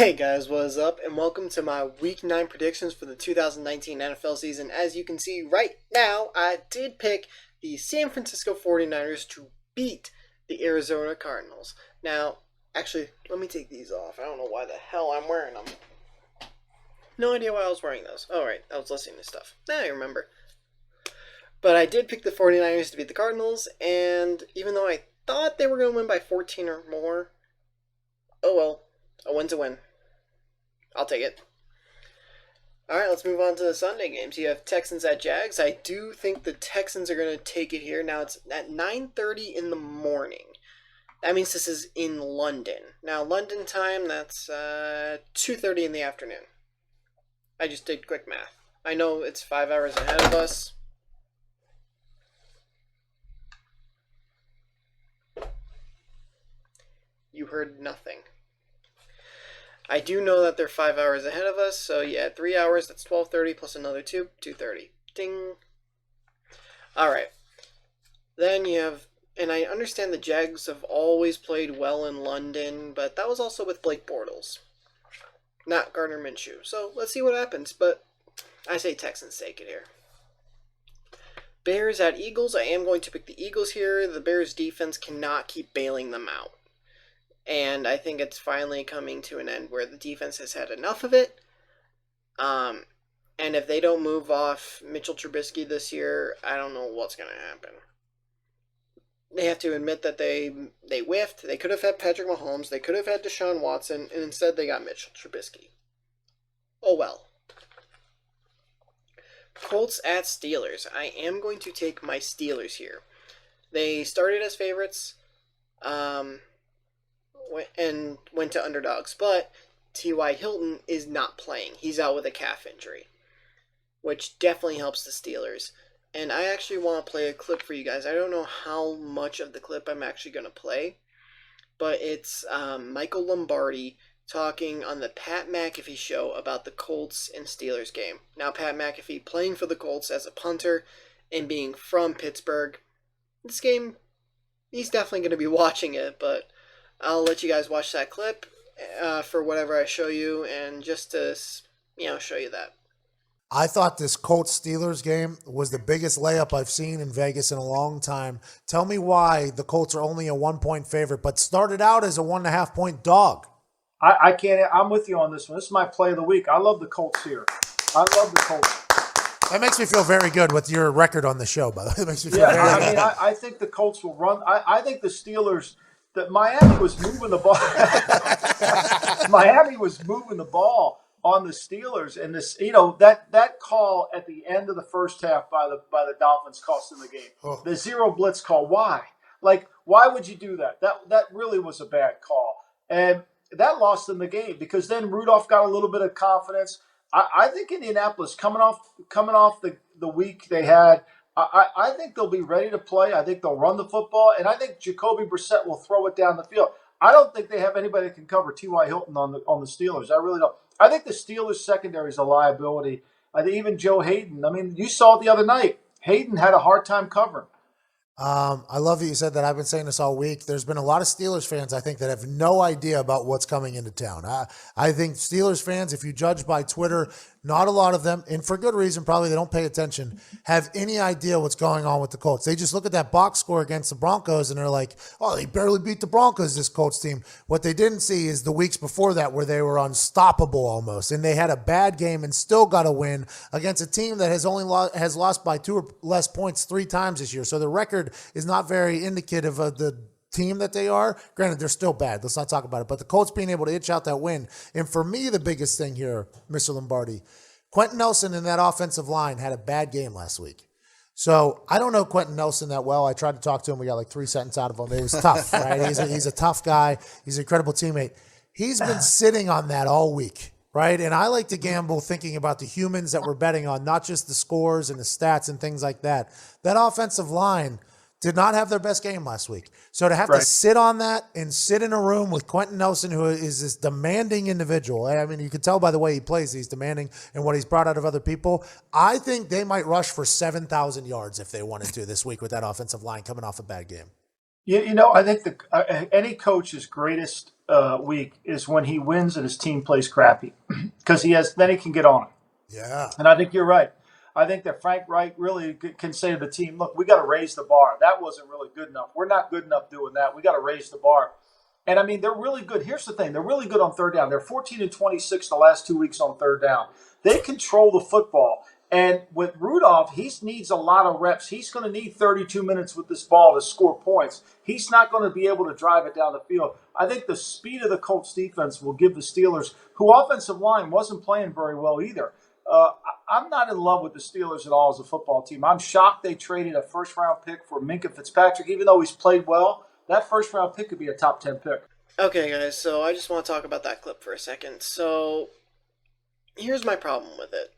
Hey guys, what is up? And welcome to my Week 9 predictions for the 2019 NFL season. As you can see right now, I did pick the San Francisco 49ers to beat the Arizona Cardinals. Now, actually, let me take these off. I don't know why the hell I'm wearing them. No idea why I was wearing those. Oh, right, I was listening to stuff. Now I remember. But I did pick the 49ers to beat the Cardinals, and even though I thought they were going to win by 14 or more, oh well. A win's a win. I'll take it. Alright, let's move on to the Sunday games. You have Texans at Jags. I do think the Texans are going to take it here. Now, it's at 9:30 in the morning. That means this is in London. Now, London time, that's 2:30 in the afternoon. I just did quick math. I know it's 5 hours ahead of us. You heard nothing. I do know that they're 5 hours ahead of us, so yeah, 3 hours, that's 12:30 plus another 2:30. Ding. Alright. Then you have, and I understand the Jags have always played well in London, but that was also with Blake Bortles, not Gardner Minshew. So let's see what happens, but I say Texans take it here. Bears at Eagles. I am going to pick the Eagles here. The Bears defense cannot keep bailing them out. And I think it's finally coming to an end where the defense has had enough of it. And if they don't move off Mitchell Trubisky this year, I don't know what's going to happen. They have to admit that they whiffed. They could have had Patrick Mahomes. They could have had Deshaun Watson. And instead they got Mitchell Trubisky. Oh well. Colts at Steelers. I am going to take my Steelers here. They started as favorites. And went to underdogs, but T.Y. Hilton is not playing. He's out with a calf injury, which definitely helps the Steelers. And I actually want to play a clip for you guys. I don't know how much of the clip I'm actually going to play, but it's Michael Lombardi talking on the Pat McAfee show about the Colts and Steelers game. Now, Pat McAfee playing for the Colts as a punter and being from Pittsburgh. This game, he's definitely going to be watching it, but I'll let you guys watch that clip for whatever I show you, and just to, show you that. I thought this Colts-Steelers game was the biggest layup I've seen in Vegas in a long time. Tell me why the Colts are only a 1-point favorite, but started out as a 1.5-point dog. I can't. I'm with you on this one. This is my play of the week. I love the Colts here. I love the Colts. That makes me feel very good with your record on the show, by the way. It makes me feel very good. I think the Colts will run. I think the Steelers. That Miami was moving the ball. Miami was moving the ball on the Steelers, and this, that call at the end of the first half by the Dolphins cost them the game. Oh. The zero blitz call. Why? Why would you do that? That really was a bad call, and that lost them the game because then Rudolph got a little bit of confidence. I think Indianapolis coming off the week they had. I think they'll be ready to play. I think they'll run the football, and I think Jacoby Brissett will throw it down the field. I don't think they have anybody that can cover T.Y. Hilton on the Steelers. I really don't. I think the Steelers secondary is a liability. I think even Joe Hayden. I mean, you saw it the other night. Hayden had a hard time covering. I love that you said that. I've been saying this all week. There's been a lot of Steelers fans, I think, that have no idea about what's coming into town. I think Steelers fans, if you judge by Twitter, not a lot of them, and for good reason, probably they don't pay attention, have any idea what's going on with the Colts. They just look at that box score against the Broncos and they're like, oh, they barely beat the Broncos, this Colts team. What they didn't see is the weeks before that where they were unstoppable almost, and they had a bad game and still got a win against a team that has only has lost by 2 or less points 3 times this year. So the record is not very indicative of the team that they are. Granted, they're still bad. Let's not talk about it. But the Colts being able to itch out that win. And for me, the biggest thing here, Mr. Lombardi, Quentin Nelson in that offensive line had a bad game last week. So I don't know Quentin Nelson that well. I tried to talk to him. We got like 3 sentences out of him. It was tough, right? He's a tough guy. He's an incredible teammate. He's been sitting on that all week, right? And I like to gamble thinking about the humans that we're betting on, not just the scores and the stats and things like that. That offensive line did not have their best game last week. So to have to sit on that and sit in a room with Quentin Nelson, who is this demanding individual. I mean, you can tell by the way he plays, he's demanding and what he's brought out of other people. I think they might rush for 7,000 yards if they wanted to this week with that offensive line coming off a bad game. I think any coach's greatest week is when he wins and his team plays crappy, because then he can get on it. Yeah. And I think you're right. I think that Frank Reich really can say to the team, "Look, we got to raise the bar. That wasn't really good enough. We're not good enough doing that. We got to raise the bar." And I mean, they're really good. Here's the thing: they're really good on third down. They're 14 and 26 the last 2 weeks on third down. They control the football. And with Rudolph, he needs a lot of reps. He's going to need 32 minutes with this ball to score points. He's not going to be able to drive it down the field. I think the speed of the Colts defense will give the Steelers, who offensive line wasn't playing very well either. I'm not in love with the Steelers at all as a football team. I'm shocked they traded a first-round pick for Minkah Fitzpatrick, even though he's played well. That first-round pick could be a top 10 pick. Okay, guys, so I just want to talk about that clip for a second. So, here's my problem with it.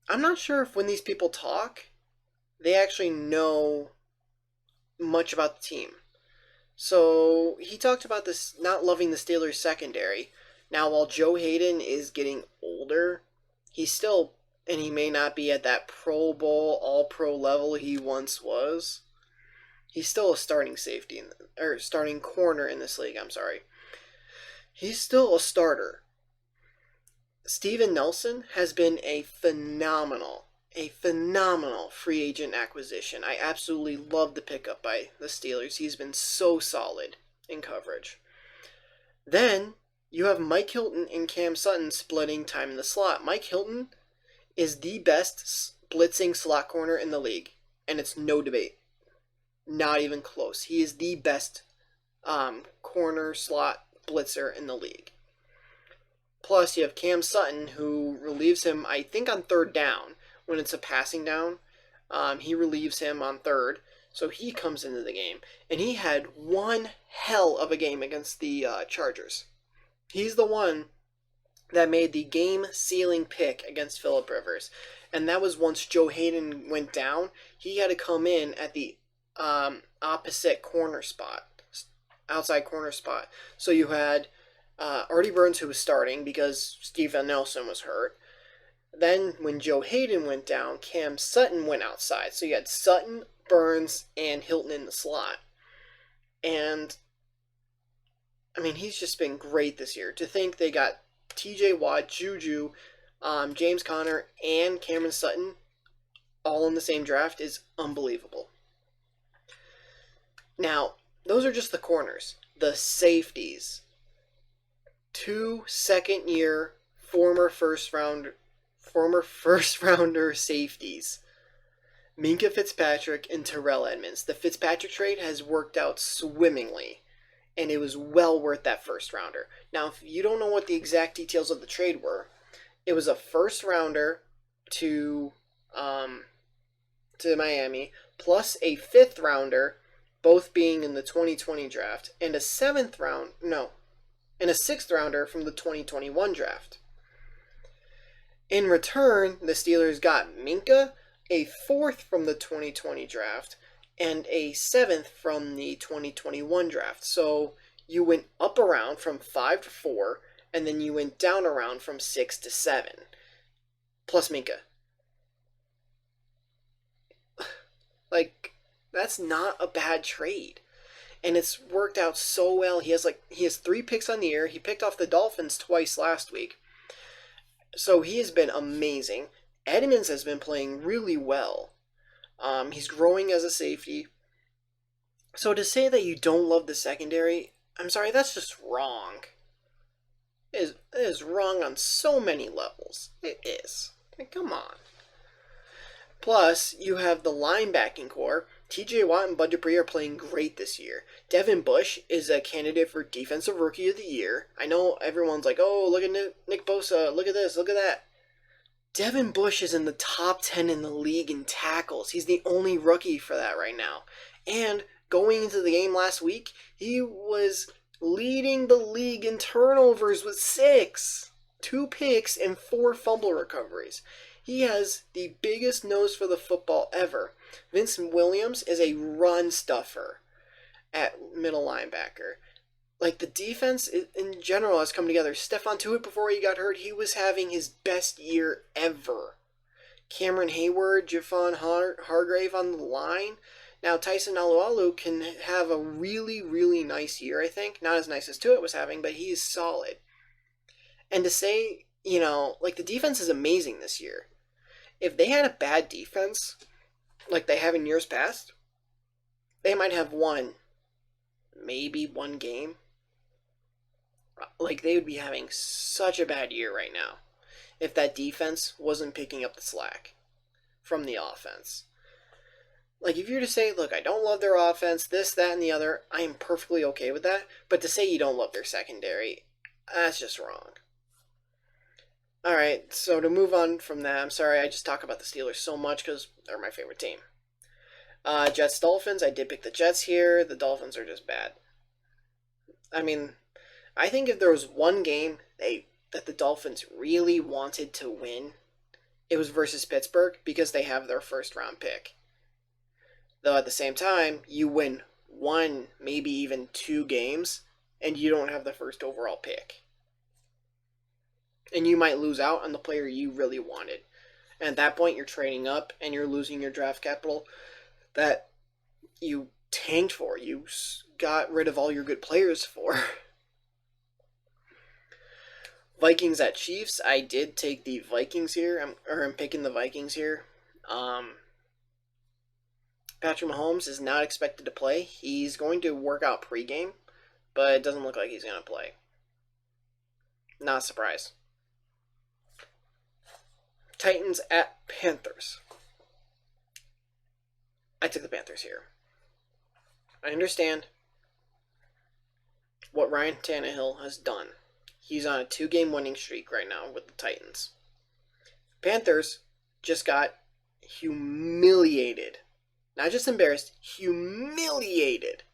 I'm not sure if when these people talk, they actually know much about the team. So, he talked about this not loving the Steelers secondary. Now, while Joe Hayden is getting older, he's still, and he may not be at that Pro Bowl, All-Pro level he once was. He's still a starting safety, or starting corner in this league, I'm sorry. He's still a starter. Steven Nelson has been a phenomenal free agent acquisition. I absolutely love the pickup by the Steelers. He's been so solid in coverage. Then, you have Mike Hilton and Cam Sutton splitting time in the slot. Mike Hilton is the best blitzing slot corner in the league, and it's no debate. Not even close. He is the best corner slot blitzer in the league. Plus, you have Cam Sutton, who relieves him, I think, on third down. When it's a passing down, he relieves him on third. So he comes into the game. And he had one hell of a game against the Chargers. He's the one that made the game-sealing pick against Phillip Rivers. And that was once Joe Hayden went down. He had to come in at the opposite corner spot, outside corner spot. So you had Artie Burns, who was starting because Steven Nelson was hurt. Then when Joe Hayden went down, Cam Sutton went outside. So you had Sutton, Burns, and Hilton in the slot. And, I mean, he's just been great this year. To think they got TJ Watt, Juju, James Conner, and Cameron Sutton all in the same draft is unbelievable. Now, those are just the corners. The safeties. 2 second-year former first rounder safeties. Minkah Fitzpatrick and Terrell Edmunds. The Fitzpatrick trade has worked out swimmingly, and it was well worth that first rounder. Now, if you don't know what the exact details of the trade were, it was a first rounder to Miami, plus a fifth rounder, both being in the 2020 draft, and a sixth rounder from the 2021 draft. In return, the Steelers got Minkah, a fourth from the 2020 draft, and a seventh from the 2021 draft. So you went up a round from 5 to 4, and then you went down a round from 6 to 7, plus Minkah. Like, that's not a bad trade. And it's worked out so well. He has 3 picks on the year. He picked off the Dolphins twice last week. So he has been amazing. Edmunds has been playing really well. He's growing as a safety. So to say that you don't love the secondary, I'm sorry, that's just wrong. It is wrong on so many levels. It is. Come on. Plus, you have the linebacking core. TJ Watt and Bud Dupree are playing great this year. Devin Bush is a candidate for Defensive Rookie of the Year. I know everyone's like, oh, look at Nick Bosa, look at this, look at that. Devin Bush is in the top 10 in the league in tackles. He's the only rookie for that right now. And going into the game last week, he was leading the league in turnovers with 6. 2 picks and 4 fumble recoveries. He has the biggest nose for the football ever. Vincent Williams is a run stuffer at middle linebacker. Like, the defense in general has come together. Stephon Tuitt, before he got hurt, he was having his best year ever. Cameron Hayward, Javon Hargrave on the line. Now, Tyson Alualu can have a really, really nice year, I think. Not as nice as Tuitt was having, but he's solid. And to say, like the defense is amazing this year. If they had a bad defense, like they have in years past, they might have won maybe one game. Like they would be having such a bad year right now if that defense wasn't picking up the slack from the offense. Like if you're to say, look, I don't love their offense, this, that, and the other, I am perfectly okay with that. But to say you don't love their secondary, that's just wrong. Alright, so to move on from that, I'm sorry I just talk about the Steelers so much because they're my favorite team. Jets Dolphins, I did pick the Jets here. The Dolphins are just bad. I mean, I think if there was one game that the Dolphins really wanted to win, it was versus Pittsburgh because they have their first round pick. Though at the same time, you win one, maybe even 2 games, and you don't have the first overall pick. And you might lose out on the player you really wanted. And at that point, you're trading up and you're losing your draft capital that you tanked for. You got rid of all your good players for. Vikings at Chiefs. I did take the Vikings here. I'm picking the Vikings here. Patrick Mahomes is not expected to play. He's going to work out pregame, but it doesn't look like he's going to play. Not surprised. Titans at Panthers. I took the Panthers here. I understand what Ryan Tannehill has done. He's on a 2-game winning streak right now with the Titans. Panthers just got humiliated. Not just embarrassed, humiliated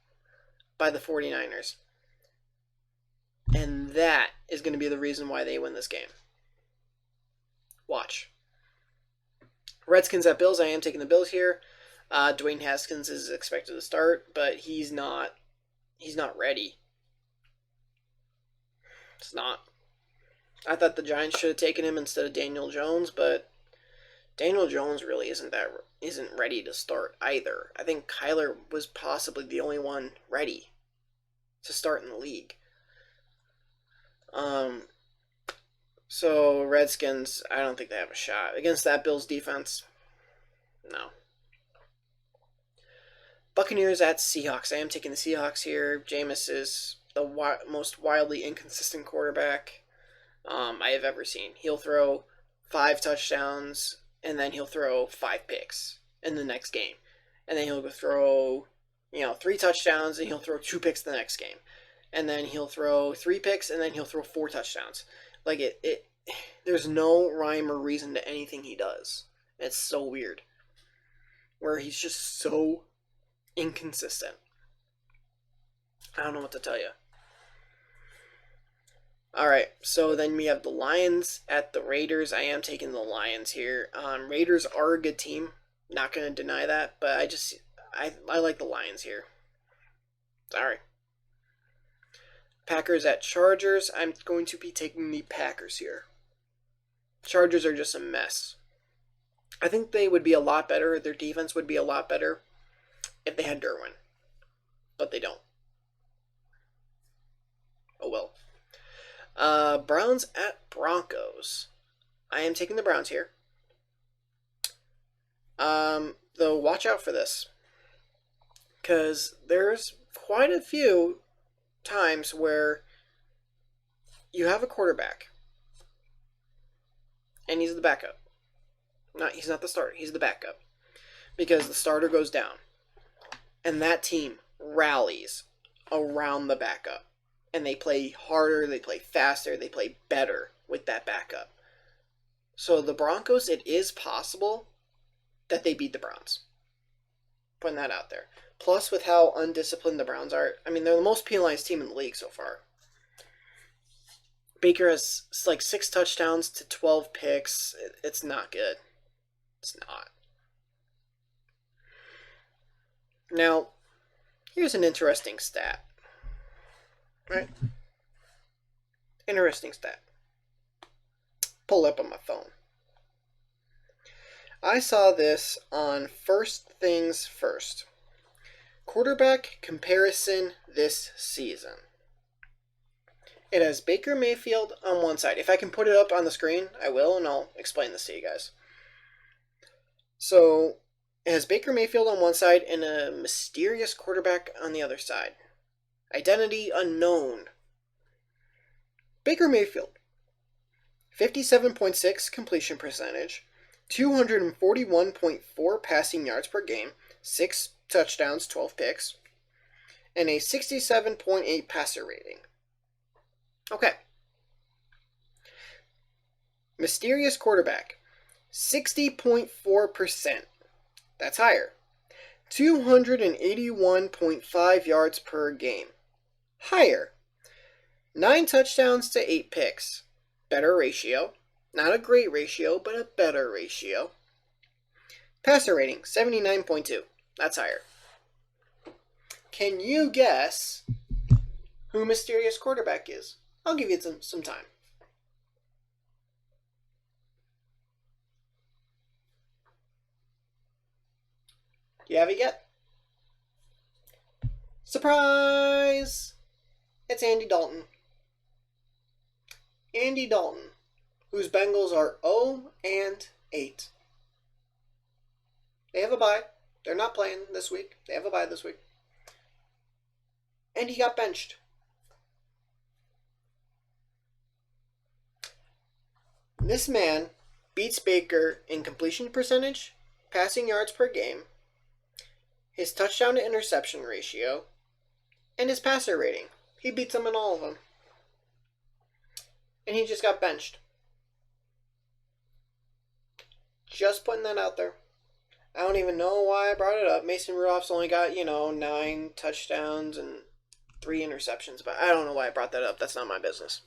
by the 49ers. And that is going to be the reason why they win this game. Watch. Redskins at Bills. I am taking the Bills here. Dwayne Haskins is expected to start, but he's not ready. It's not. I thought the Giants should have taken him instead of Daniel Jones, but Daniel Jones really isn't ready to start either. I think Kyler was possibly the only one ready to start in the league. So Redskins, I don't think they have a shot against that Bills defense. No. Buccaneers at Seahawks. I am taking the Seahawks here. Jameis is the most wildly inconsistent quarterback I have ever seen. He'll throw 5 touchdowns, and then he'll throw 5 picks in the next game. And then he'll go throw, 3 touchdowns, and he'll throw 2 picks the next game. And then he'll throw 3 picks, and then he'll throw 4 touchdowns. Like, there's no rhyme or reason to anything he does. It's so weird. Where he's just so inconsistent. I don't know what to tell you. Alright, so then we have the Lions at the Raiders. I am taking the Lions here. Raiders are a good team. Not going to deny that, but I like the Lions here. Sorry. Packers at Chargers. I'm going to be taking the Packers here. Chargers are just a mess. I think they would be a lot better. Their defense would be a lot better if they had Derwin. But they don't. Oh well. Browns at Broncos. I am taking the Browns here. Though watch out for this. Because there's quite a few times where you have a quarterback. And he's the backup. He's not the starter. He's the backup. Because the starter goes down. And that team rallies around the backup. And they play harder, they play faster, they play better with that backup. So the Broncos, it is possible that they beat the Browns. Putting that out there. Plus, with how undisciplined the Browns are, I mean, they're the most penalized team in the league so far. Baker has like 6 touchdowns to 12 picks. It's not good. It's not. Now, here's an interesting stat. Right? Interesting stat. Pull it up on my phone. I saw this on First Things First. quarterback comparison this seaon. It has Baker Mayfield on one side. If I can put it up on the screen, I will, and I'll explain this to you guys. So, it has Baker Mayfield on one side and a mysterious quarterback on the other side. Identity unknown. Baker Mayfield, 57.6 completion percentage, 241.4 passing yards per game, 6 touchdowns, 12 picks, and a 67.8 passer rating. Okay. Mysterious quarterback, 60.4%. That's higher. 281.5 yards per game. Higher. 9 touchdowns to 8 picks. Better ratio. Not a great ratio, but a better ratio. Passer rating, 79.2. That's higher. Can you guess who mysterious quarterback is? I'll give you some time. Do you have it yet? Surprise! It's Andy Dalton. Andy Dalton, whose Bengals are 0-8. They have a bye. They're not playing this week. They have a bye this week. And he got benched. This man beats Baker in completion percentage, passing yards per game, his touchdown to interception ratio, and his passer rating. He beats him in all of them. And he just got benched. Just putting that out there. I don't even know why I brought it up. Mason Rudolph's only got, 9 touchdowns and 3 interceptions, but I don't know why I brought that up. That's not my business.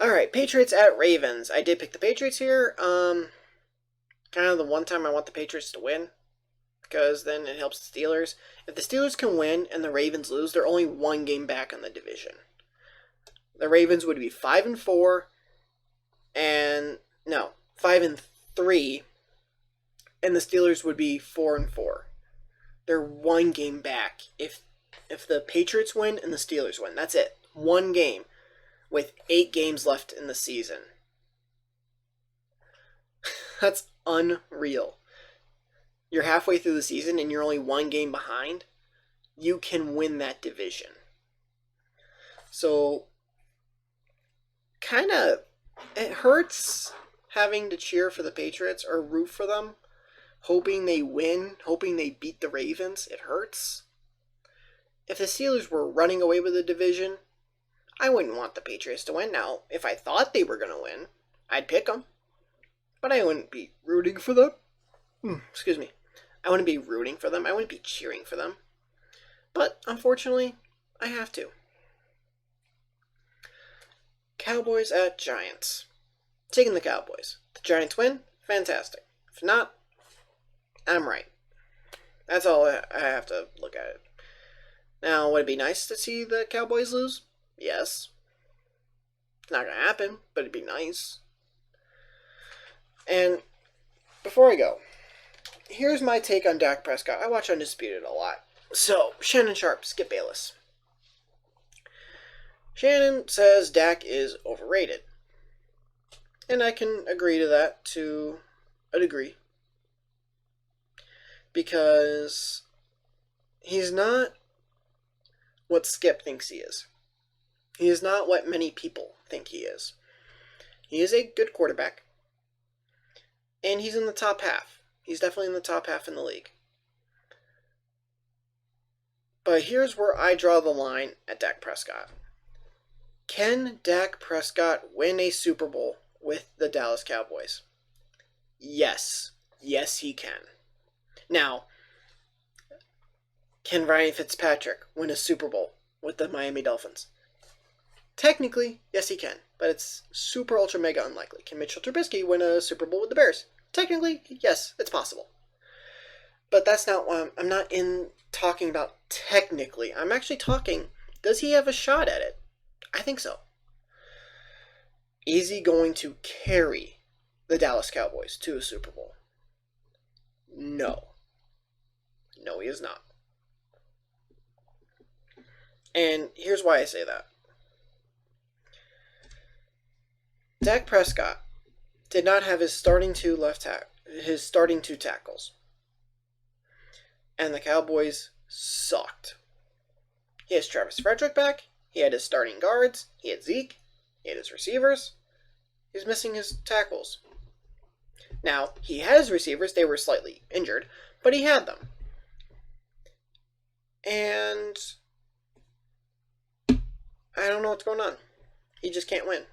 Alright, Patriots at Ravens. I did pick the Patriots here. Kind of the one time I want the Patriots to win, because then it helps the Steelers. If the Steelers can win and the Ravens lose, they're only 1 game back in the division. The Ravens would be 5-4, and 5-3, and the Steelers would be 4-4. They're 1 game back if the Patriots win and the Steelers win. That's it. 1 game with 8 games left in the season. That's unreal. You're halfway through the season and you're only 1 game behind. You can win that division. So, it hurts having to cheer for the Patriots or root for them, hoping they win, hoping they beat the Ravens. It hurts. If the Steelers were running away with the division, I wouldn't want the Patriots to win. Now, if I thought they were going to win, I'd pick them. But I wouldn't be rooting for them. Excuse me. I wouldn't be rooting for them. I wouldn't be cheering for them. But, unfortunately, I have to. Cowboys at Giants. Taking the Cowboys. The Giants win? Fantastic. If not, I'm right. That's all I have to look at it. Now, would it be nice to see the Cowboys lose? Yes. It's not going to happen, but it'd be nice. And before I go, here's my take on Dak Prescott. I watch Undisputed a lot. So, Shannon Sharp, Skip Bayless. Shannon says Dak is overrated. And I can agree to that to a degree. Because he's not what Skip thinks he is. He is not what many people think he is. He is a good quarterback. And he's in the top half. He's definitely in the top half in the league. But here's where I draw the line at Dak Prescott. Can Dak Prescott win a Super Bowl with the Dallas Cowboys? Yes. Yes, he can. Now, can Ryan Fitzpatrick win a Super Bowl with the Miami Dolphins? Technically, yes, he can. But it's super ultra mega unlikely. Can Mitchell Trubisky win a Super Bowl with the Bears? Technically, yes, it's possible. But that's not what I'm not talking about technically. I'm actually talking, does he have a shot at it? I think so. Is he going to carry the Dallas Cowboys to a Super Bowl? No. No, he is not. And here's why I say that. Dak Prescott did not have his starting two tackles. And the Cowboys sucked. He has Travis Frederick back. He had his starting guards. He had Zeke. He had his receivers. He was missing his tackles. Now, he had his receivers. They were slightly injured, but he had them. And I don't know what's going on. He just can't win.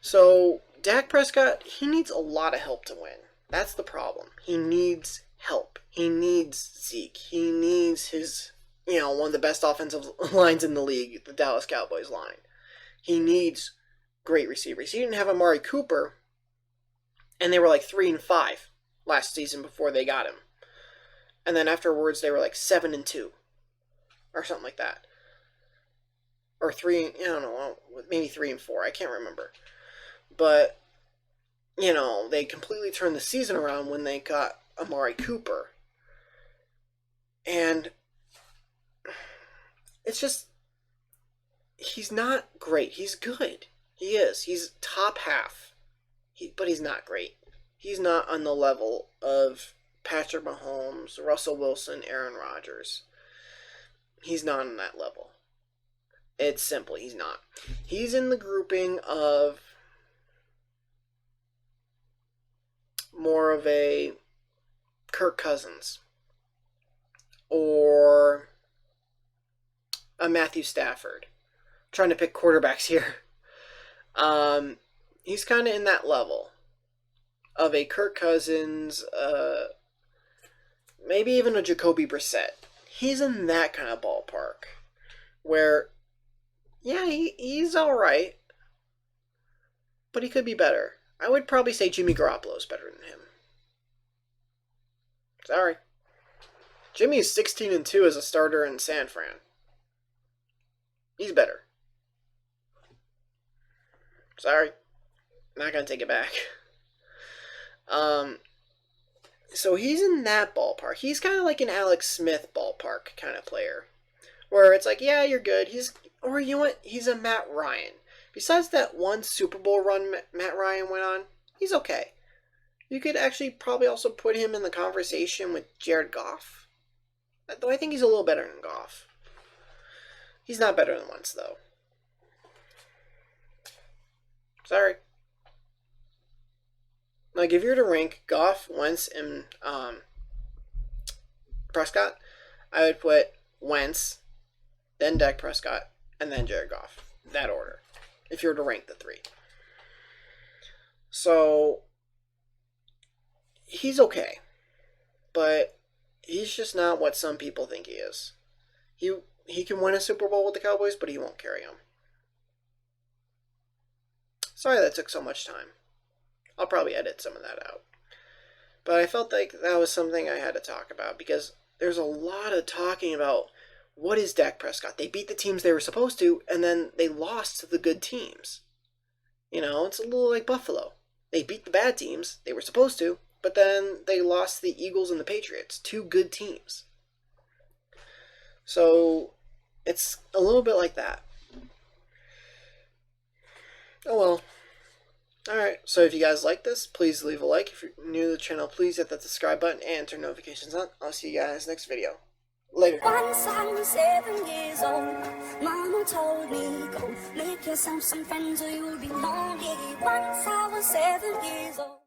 So, Dak Prescott, he needs a lot of help to win. That's the problem. He needs help. He needs Zeke. He needs his, one of the best offensive lines in the league, the Dallas Cowboys line. He needs great receivers. He didn't have Amari Cooper, and they were like 3-5 last season before they got him. And then afterwards, they were like 7-2 or something like that. Or maybe 3-4. I can't remember. But, they completely turned the season around when they got Amari Cooper. And it's just, he's not great. He's good. He is. He's top half. But he's not great. He's not on the level of Patrick Mahomes, Russell Wilson, Aaron Rodgers. He's not on that level. It's simple. He's not. He's in the grouping of more of a Kirk Cousins or a Matthew Stafford. I'm trying to pick quarterbacks here. He's kind of in that level of a Kirk Cousins, maybe even a Jacoby Brissett. He's in that kind of ballpark where, yeah, he's all right, but he could be better. I would probably say Jimmy Garoppolo's better than him. Sorry. Jimmy's 16-2 as a starter in San Fran. He's better. Sorry. Not going to take it back. So he's in that ballpark. He's kind of like an Alex Smith ballpark kind of player. Where it's like, yeah, you're good. He's a Matt Ryan. Besides that one Super Bowl run Matt Ryan went on, he's okay. You could actually probably also put him in the conversation with Jared Goff. Though I think he's a little better than Goff. He's not better than Wentz, though. Sorry. Like, if you were to rank Goff, Wentz, and Prescott, I would put Wentz, then Dak Prescott, and then Jared Goff. That order. If you were to rank the three. So, he's okay. But he's just not what some people think he is. He can win a Super Bowl with the Cowboys, but he won't carry them. Sorry that took so much time. I'll probably edit some of that out. But I felt like that was something I had to talk about because there's a lot of talking about what is Dak Prescott. They beat the teams they were supposed to, and then they lost to the good teams. It's a little like Buffalo. They beat the bad teams they were supposed to, but then they lost to the Eagles and the Patriots, two good teams. So it's a little bit like that. Oh well. Alright, so if you guys like this, please leave a like. If you're new to the channel, please hit that subscribe button and turn notifications on. I'll see you guys next video. Later. Once I was 7 years old, Mama told me, go make yourself some friends or you'll be lonely. Once I was 7 years old.